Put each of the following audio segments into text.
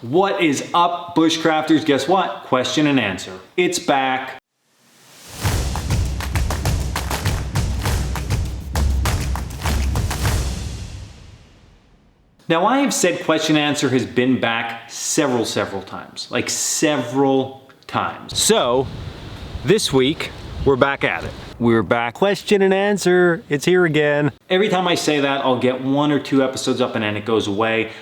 What is up, Bushcrafters? Guess what? Question and answer. It's back. Now, I have said question and answer has been back several times. Like several times. So, this week, we're back at it. We're back. Question and answer. It's here again. Every time I say that, I'll get 1 or 2 episodes up and then it goes away.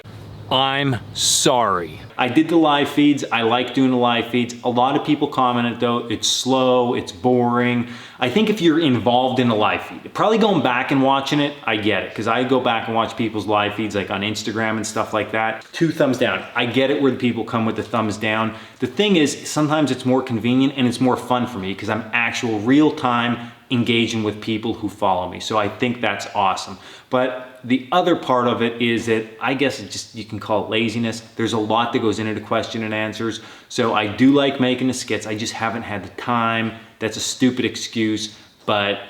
I'm sorry. I did the live feeds. I like doing the live feeds. A lot of people commented though, it's slow, it's boring. I think if you're involved in a live feed, probably going back and watching it, I get it. Because I go back and watch people's live feeds like on Instagram and stuff like that. 2 thumbs down. I get it where the people come with the thumbs down. The thing is, sometimes it's more convenient and it's more fun for me because I'm actual real time engaging with people who follow me. So I think that's awesome. But the other part of it is that I guess it's just, you can call it laziness. There's a lot that goes into the question and answers. So I do like making the skits. I just haven't had the time. That's a stupid excuse, but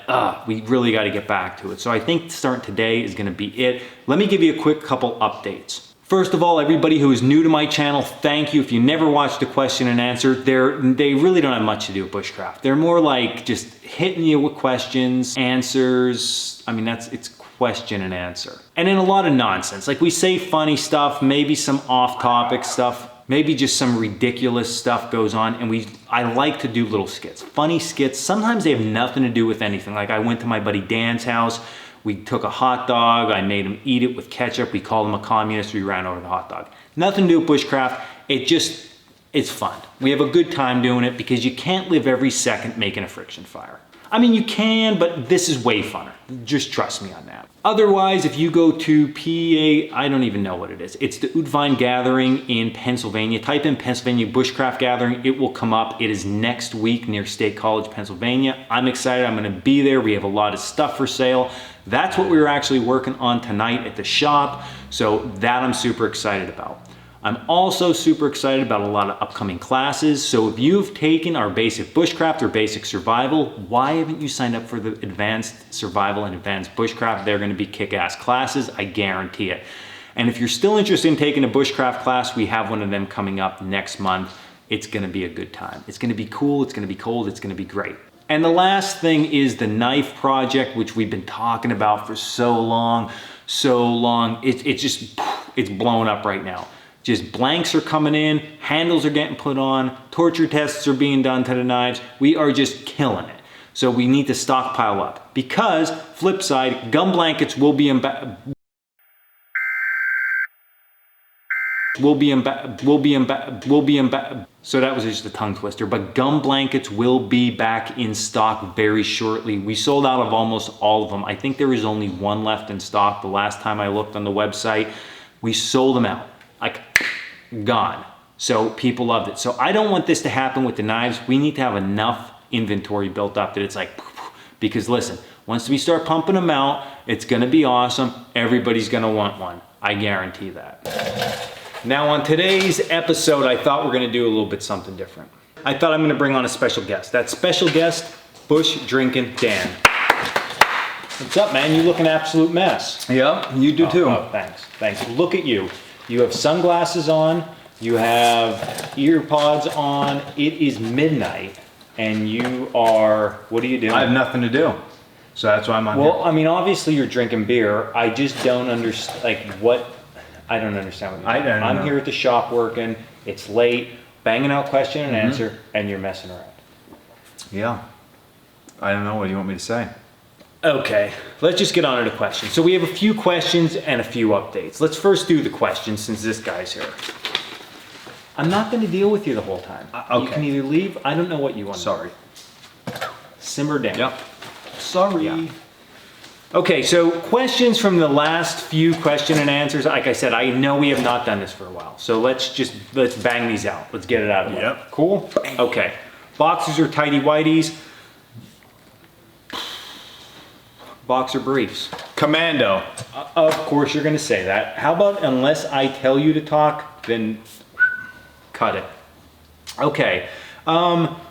we really got to get back to it. So I think starting today is going to be it. Let me give you a quick couple updates. First of all, everybody who is new to my channel, thank you. If you never watched a question and answer, they really don't have much to do with bushcraft. They're more like just hitting you with questions, answers. I mean, it's question and answer. And then a lot of nonsense. Like we say funny stuff, maybe some off-topic stuff, maybe just some ridiculous stuff goes on. And I like to do little skits, funny skits. Sometimes they have nothing to do with anything. Like I went to my buddy Dan's house. We took a hot dog, I made him eat it with ketchup. We called him a communist, we ran over the hot dog. Nothing to do with bushcraft, it's fun. We have a good time doing it because you can't live every second making a friction fire. I mean, you can, but this is way funner. Just trust me on that. Otherwise, if you go to I don't even know what it is. It's the Udvine Gathering in Pennsylvania. Type in Pennsylvania Bushcraft Gathering. It will come up. It is next week near State College, Pennsylvania. I'm excited. I'm going to be there. We have a lot of stuff for sale. That's what we were actually working on tonight at the shop. So that I'm super excited about. I'm also super excited about a lot of upcoming classes. So if you've taken our basic bushcraft or basic survival, why haven't you signed up for the advanced survival and advanced bushcraft? They're going to be kick-ass classes, I guarantee it. And if you're still interested in taking a bushcraft class, we have one of them coming up next month. It's going to be a good time. It's going to be cool, it's going to be cold, it's going to be great. And the last thing is the knife project, which we've been talking about for so long. It's blowing up right now. Just blanks are coming in, handles are getting put on, torture tests are being done to the knives. We are just killing it. So we need to stockpile up because, flip side, gum blankets will be so that was just a tongue twister, but gum blankets will be back in stock very shortly. We sold out of almost all of them. I think there is only 1 left in stock. The last time I looked on the website, we sold them out. Like, gone. So people loved it. So I don't want this to happen with the knives. We need to have enough inventory built up that it's like, because listen, once we start pumping them out, it's gonna be awesome. Everybody's gonna want one. I guarantee that. Now on today's episode, I thought we're gonna do a little bit something different. I thought I'm gonna bring on a special guest. That special guest, Bush Drinking Dan. What's up, man? You look an absolute mess. Yeah, you do too. Oh, thanks. Look at you. You have sunglasses on, you have ear pods on, it is midnight, and you are, what are you doing? I have nothing to do, so that's why I'm on here. Well, I mean, obviously you're drinking beer. I just don't understand, like, I don't understand what you're doing. I'm here at the shop working, it's late, banging out question and answer, and you're messing around. Yeah, I don't know, what do you want me to say? Okay, let's just get on to the questions. So we have a few questions and a few updates. Let's first do the questions since this guy's here. I'm not going to deal with you the whole time. Okay. You can either leave, I don't know what you want. Sorry. Simmer down. Yep. Sorry. Yeah. Okay, so questions from the last few question and answers. Like I said, I know we have not done this for a while. So let's bang these out. Let's get it out of the way. Yep. Cool? Okay. Boxers or tighty whities? Boxer briefs. Commando. Of course you're gonna say that. How about unless I tell you to talk, then cut it. Okay,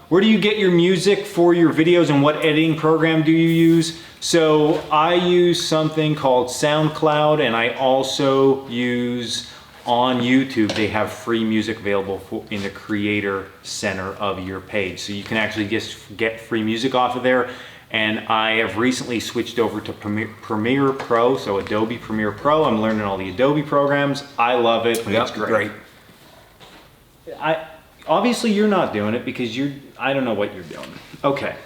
where do you get your music for your videos and what editing program do you use? So I use something called SoundCloud and I also use on YouTube, they have free music available in the creator center of your page. So you can actually just get free music off of there. And I have recently switched over to Premiere Pro, so Adobe Premiere Pro. I'm learning all the Adobe programs. I love it. It's great. Obviously you're not doing it because I don't know what you're doing. Okay.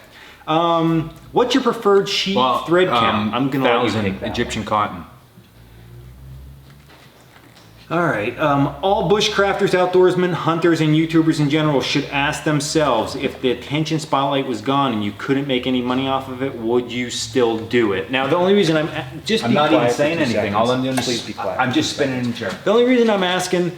What's your preferred sheet thread count? I'm gonna let you take that. Egyptian cotton. All right, all bushcrafters, outdoorsmen, hunters, and YouTubers in general should ask themselves, if the attention spotlight was gone and you couldn't make any money off of it, would you still do it? Now, the only reason I'm not even saying anything. All I'm doing is please be quiet. I'm just spinning in the chair. The only reason I'm asking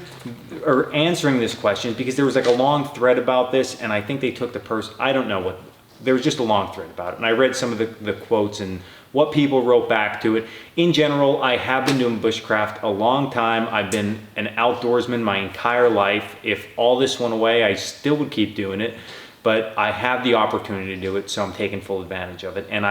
or answering this question is because there was like a long thread about this, and I think they took the person. I don't know what. There was just a long thread about it, and I read some of the quotes and what people wrote back to it. In general, I have been doing bushcraft a long time. I've been an outdoorsman my entire life. If all this went away, I still would keep doing it, but I have the opportunity to do it, so I'm taking full advantage of it. And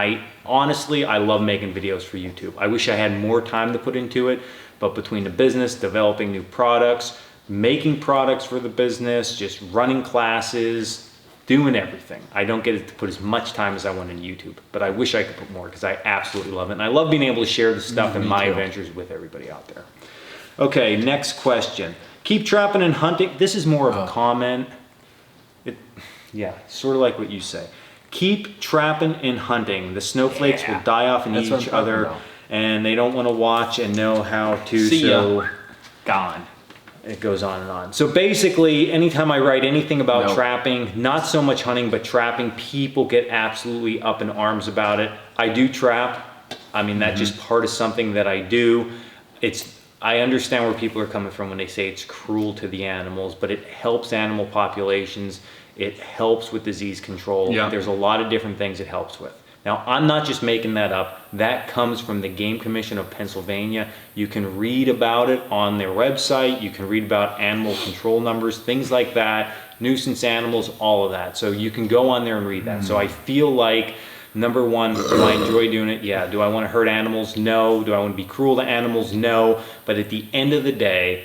honestly, I love making videos for YouTube. I wish I had more time to put into it, but between the business, developing new products, making products for the business, just running classes, doing everything. I don't get to put as much time as I want in YouTube, but I wish I could put more because I absolutely love it. And I love being able to share the stuff and my adventures with everybody out there. Okay, next question. Keep trapping and hunting. This is more of a comment. Yeah, sort of like what you say. Keep trapping and hunting. The snowflakes will die off and eat each other, and they don't want to watch and know how to. See ya. Gone. It goes on and on. So basically, anytime I write anything about trapping, not so much hunting, but trapping, people get absolutely up in arms about it. I do trap. I mean, that's just part of something that I do. I understand where people are coming from when they say it's cruel to the animals, but it helps animal populations. It helps with disease control. Yeah. There's a lot of different things it helps with. Now, I'm not just making that up. That comes from the Game Commission of Pennsylvania. You can read about it on their website. You can read about animal control numbers, things like that, nuisance animals, all of that. So you can go on there and read that. So I feel like, number one, do I enjoy doing it? Yeah. Do I want to hurt animals? No. Do I want to be cruel to animals? No. But at the end of the day,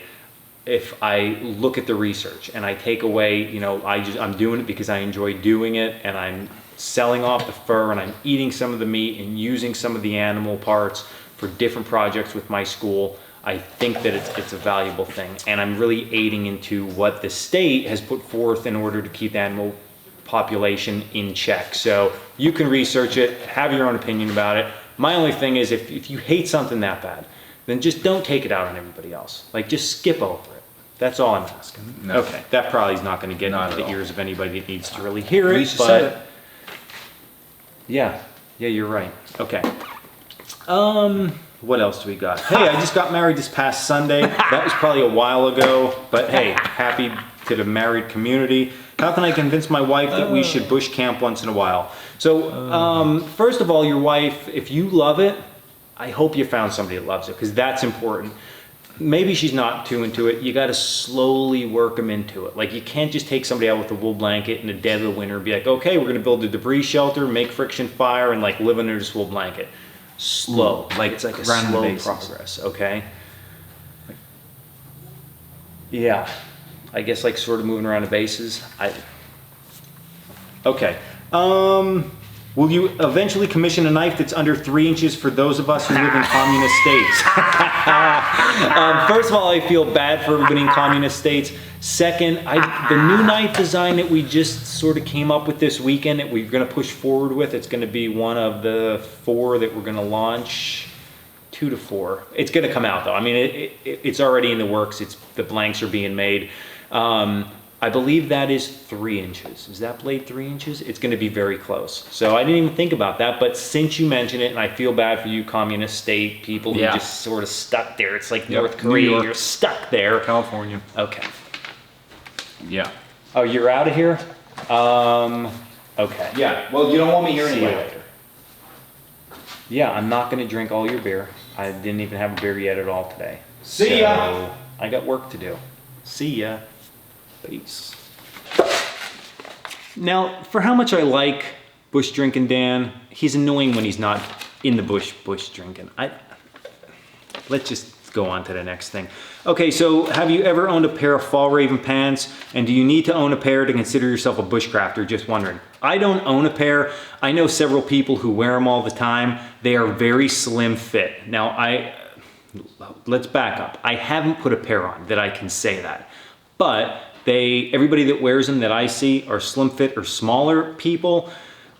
if I look at the research and I take away, I'm doing it because I enjoy doing it, and I'm selling off the fur and I'm eating some of the meat and using some of the animal parts for different projects with my school, I think that it's a valuable thing. And I'm really aiding into what the state has put forth in order to keep the animal population in check. So you can research it, have your own opinion about it. My only thing is, if you hate something that bad, then just don't take it out on everybody else. Like, just skip over it. That's all I'm asking. No. Okay, that probably is not going to get into the ears of anybody that needs to really hear At it, least you but said it. yeah, you're right. Okay. What else do we got? Hey, I just got married this past Sunday. That was probably a while ago, but hey, happy to the married community. How can I convince my wife that we should bush camp once in a while? So, first of all, your wife, if you love it, I hope you found somebody that loves it, because that's important. Maybe she's not too into it. You got to slowly work them into it. Like, you can't just take somebody out with a wool blanket in the dead of the winter and be like, okay, we're going to build a debris shelter, make friction fire, and like live under this wool blanket. Slow. Like, it's like a slow progress, okay? Yeah. I guess like sort of moving around the bases. Okay. Will you eventually commission a knife that's under 3 inches for those of us who live in communist states? First of all, I feel bad for everybody in communist states. Second, the new knife design that we just sort of came up with this weekend that we're going to push forward with, it's going to be one of the 4 that we're going to launch. 2 to 4. It's going to come out though. I mean, it's already in the works. The blanks are being made. I believe that is 3 inches. Is that blade 3 inches? It's going to be very close. So I didn't even think about that, but since you mentioned it, and I feel bad for you communist state people who just sort of stuck there. It's like North Korea, you're stuck there. California. Okay. Yeah. Oh, you're out of here? Okay. Yeah, well, you don't want me here See you anyway. later. Yeah, I'm not going to drink all your beer. I didn't even have a beer yet at all today. See ya! I got work to do. See ya. Peace. Now, for how much I like bush drinking Dan, he's annoying when he's not in the bush drinking. Let's just go on to the next thing. Okay, so have you ever owned a pair of Fall Raven pants? And do you need to own a pair to consider yourself a bushcrafter? Just wondering. I don't own a pair. I know several people who wear them all the time. They are very slim fit. Now, let's back up. I haven't put a pair on that I can say that. But everybody that wears them that I see are slim fit or smaller people.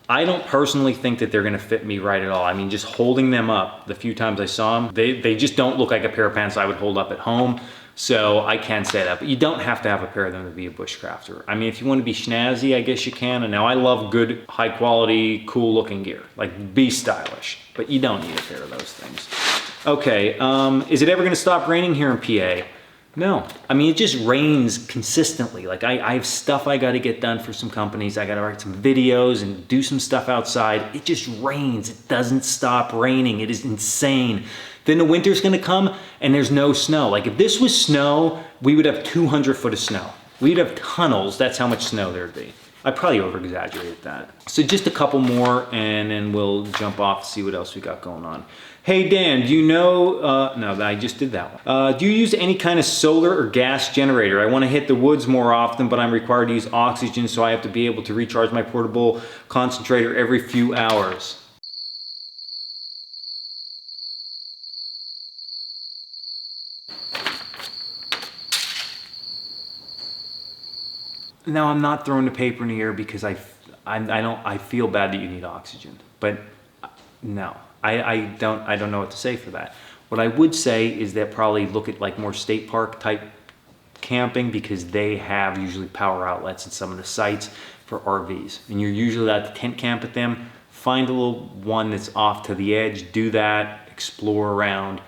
I don't personally think that they're gonna fit me right at all. I mean, just holding them up, the few times I saw them, they just don't look like a pair of pants I would hold up at home. So I can say that, but you don't have to have a pair of them to be a bushcrafter. I mean, if you want to be snazzy, I guess you can. And now I love good, high quality, cool looking gear. Like, be stylish, but you don't need a pair of those things. Okay, is it ever gonna stop raining here in PA? No, I mean, it just rains consistently. Like I have stuff I got to get done for some companies. I got to write some videos and do some stuff outside. It just rains. It doesn't stop raining. It is insane. Then the winter's going to come and there's no snow. Like if this was snow, we would have 200 foot of snow. We'd have tunnels. That's how much snow there'd be. I probably over-exaggerated that. So just a couple more and then we'll jump off to see what else we got going on. Hey Dan, do you know, no, I just did that one. Do you use any kind of solar or gas generator? I want to hit the woods more often, but I'm required to use oxygen, so I have to be able to recharge my portable concentrator every few hours. Now I'm not throwing the paper in the air because I feel bad that you need oxygen, but no. I don't know what to say for that. What I would say is that probably look at like more state park type camping because they have usually power outlets at some of the sites for RVs. And you're usually allowed to tent camp at them. Find a little one that's off to the edge, do that, explore around,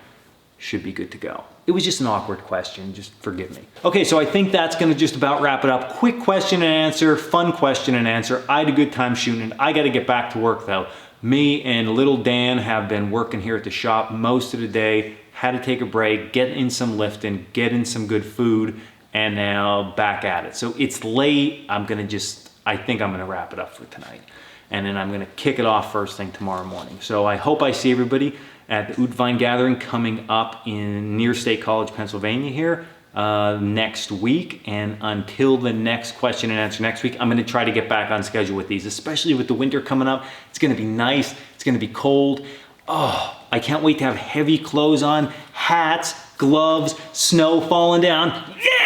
should be good to go. It was just an awkward question, just forgive me. Okay, so I think that's gonna just about wrap it up. Quick question and answer, fun question and answer. I had a good time shooting it. I gotta get back to work though. Me and little Dan have been working here at the shop most of the day, had to take a break, get in some lifting, get in some good food, and now back at it. So it's late, I think I'm gonna wrap it up for tonight. And then I'm gonna kick it off first thing tomorrow morning. So I hope I see everybody at the Ootvine Gathering coming up near State College, Pennsylvania here next week. And until the next question and answer next week, I'm gonna try to get back on schedule with these, especially with the winter coming up. It's gonna be nice, it's gonna be cold. Oh, I can't wait to have heavy clothes on, hats, gloves, snow falling down. Yeah!